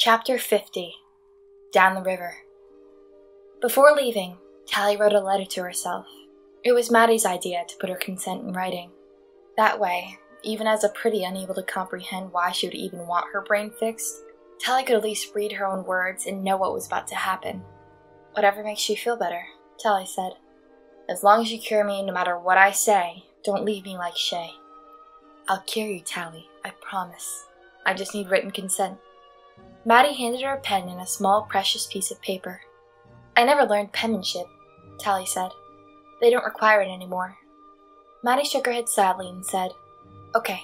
Chapter 50. Down the River. Before leaving, Tally wrote a letter to herself. It was Maddie's idea to put her consent in writing. That way, even as a Pretty unable to comprehend why she would even want her brain fixed, Tally could at least read her own words and know what was about to happen. "Whatever makes you feel better," Tally said. "As long as you cure me no matter what I say, don't leave me like Shay." "I'll cure you, Tally, I promise. I just need written consent." Maddie handed her a pen and a small, precious piece of paper. "I never learned penmanship," Tally said. "They don't require it anymore." Maddie shook her head sadly and said, "Okay,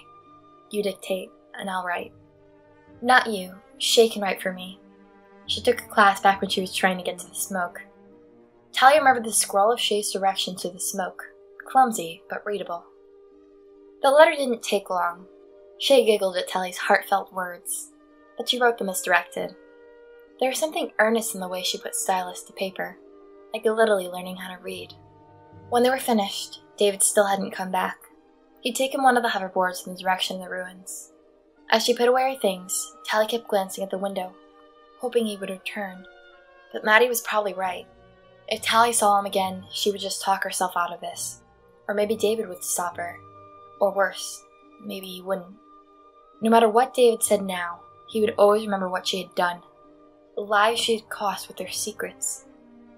you dictate, and I'll write." "Not you. Shay can write for me." She took a class back when she was trying to get to the smoke. Tally remembered the scroll of Shay's directions to the smoke. Clumsy, but readable. The letter didn't take long. Shay giggled at Tally's heartfelt words, but she wrote them as directed. There was something earnest in the way she put stylus to paper, like literally learning how to read. When they were finished, David still hadn't come back. He'd taken one of the hoverboards in the direction of the ruins. As she put away her things, Tally kept glancing at the window, hoping he would return. But Maddie was probably right. If Tally saw him again, she would just talk herself out of this. Or maybe David would stop her. Or worse, maybe he wouldn't. No matter what David said now, he would always remember what she had done. The lives she had cost with their secrets.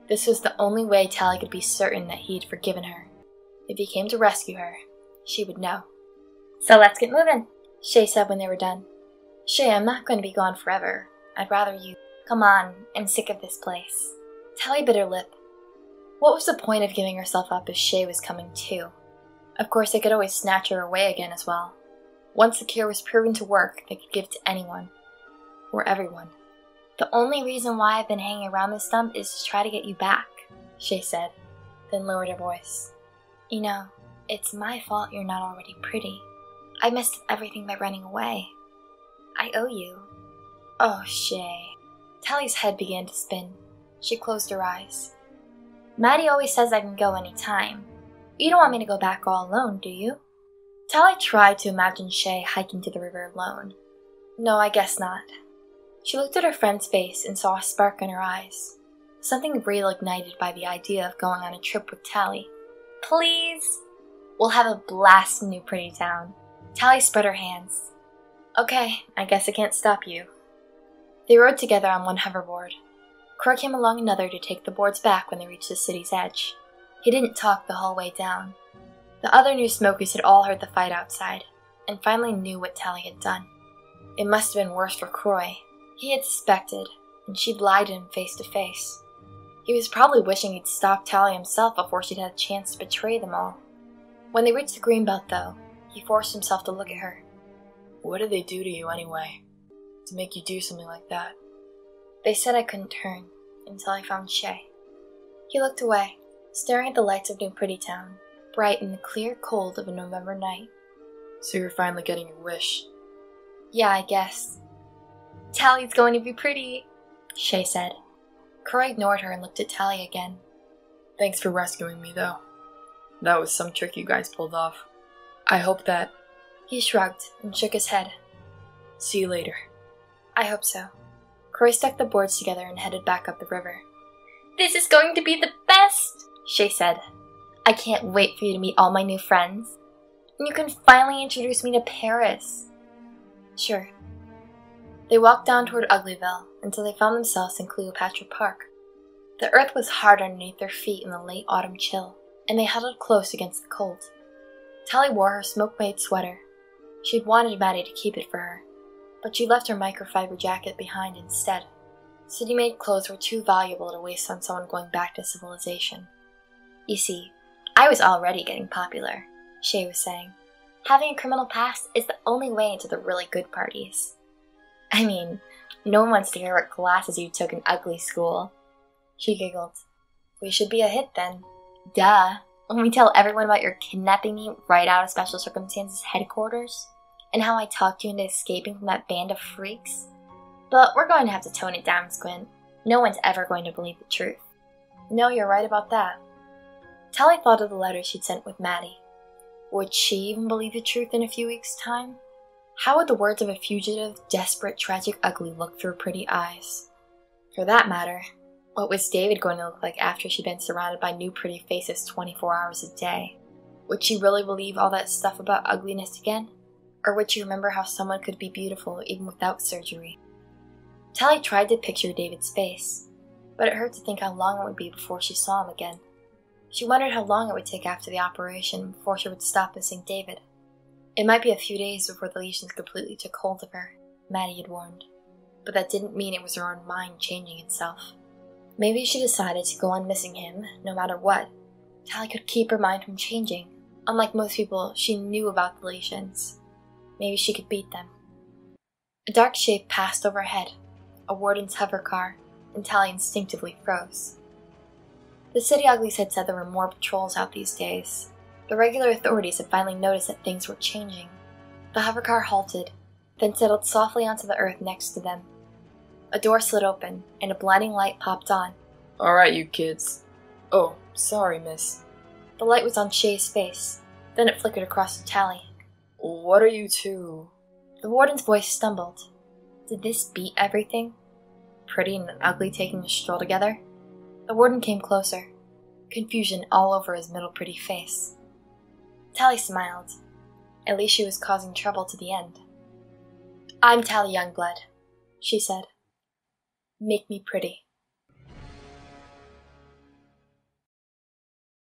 This was the only way Tally could be certain that he had forgiven her. If he came to rescue her, she would know. "So let's get moving," Shay said when they were done. "Shay, I'm not going to be gone forever. I'd rather you—" "Come on, I'm sick of this place." Tally bit her lip. What was the point of giving herself up if Shay was coming too? Of course, they could always snatch her away again as well. Once the cure was proven to work, they could give it to anyone. Or everyone. "The only reason why I've been hanging around this dump is to try to get you back," Shay said, then lowered her voice. "You know, it's my fault you're not already pretty. I messed up everything by running away. I owe you." "Oh, Shay." Tally's head began to spin. She closed her eyes. "Maddie always says I can go any time. You don't want me to go back all alone, do you?" Tally tried to imagine Shay hiking to the river alone. No, I guess not. She looked at her friend's face and saw a spark in her eyes. Something real ignited by the idea of going on a trip with Tally. "Please! We'll have a blast in New Pretty Town." Tally spread her hands. "Okay, I guess I can't stop you." They rode together on one hoverboard. Crow came along another to take the boards back when they reached the city's edge. He didn't talk the whole way down. The other new smokers had all heard the fight outside, and finally knew what Tally had done. It must have been worse for Croy. He had suspected, and she'd lied to him face to face. He was probably wishing he'd stopped Tally himself before she'd had a chance to betray them all. When they reached the greenbelt, though, he forced himself to look at her. "What did they do to you anyway, to make you do something like that?" "They said I couldn't turn, until I found Shay." He looked away, staring at the lights of New Pretty Town, bright in the clear cold of a November night. "So you're finally getting your wish." "Yeah, I guess." "Tally's going to be pretty," Shay said. Croy ignored her and looked at Tally again. "Thanks for rescuing me, though. That was some trick you guys pulled off. I hope that—" He shrugged and shook his head. "See you later." "I hope so." Croy stuck the boards together and headed back up the river. "This is going to be the best," Shay said. "I can't wait for you to meet all my new friends. And you can finally introduce me to Paris." "Sure." They walked down toward Uglyville until they found themselves in Cleopatra Park. The earth was hard underneath their feet in the late autumn chill, and they huddled close against the cold. Tally wore her smoke-made sweater. She'd wanted Maddie to keep it for her, but she left her microfiber jacket behind instead. City-made clothes were too valuable to waste on someone going back to civilization. "You see, I was already getting popular," Shay was saying. "Having a criminal past is the only way into the really good parties. I mean, no one wants to hear what classes you took in ugly school." She giggled. "We should be a hit then." "Duh. When we tell everyone about your kidnapping me right out of Special Circumstances headquarters, and how I talked you into escaping from that band of freaks. But we're going to have to tone it down, Squint. No one's ever going to believe the truth." "No, you're right about that." Tally thought of the letter she'd sent with Maddie. Would she even believe the truth in a few weeks' time? How would the words of a fugitive, desperate, tragic ugly look through pretty eyes? For that matter, what was David going to look like after she'd been surrounded by new pretty faces 24 hours a day? Would she really believe all that stuff about ugliness again? Or would she remember how someone could be beautiful even without surgery? Tally tried to picture David's face, but it hurt to think how long it would be before she saw him again. She wondered how long it would take after the operation before she would stop missing David. It might be a few days before the lesions completely took hold of her, Maddie had warned, but that didn't mean it was her own mind changing itself. Maybe she decided to go on missing him, no matter what. Tally could keep her mind from changing. Unlike most people, she knew about the lesions. Maybe she could beat them. A dark shape passed overhead, a warden's hover car, and Tally instinctively froze. The city uglies had said there were more patrols out these days. The regular authorities had finally noticed that things were changing. The hover car halted, then settled softly onto the earth next to them. A door slid open, and a blinding light popped on. Alright, you kids. Oh, sorry, miss. The light was on Shay's face, then it flickered across to Tally. What are you two? The warden's voice stumbled. Did this beat everything? Pretty and ugly taking a stroll together? The warden came closer, confusion all over his middle pretty face. Tally smiled. At least she was causing trouble to the end. I'm Tally Youngblood, she said. Make me pretty.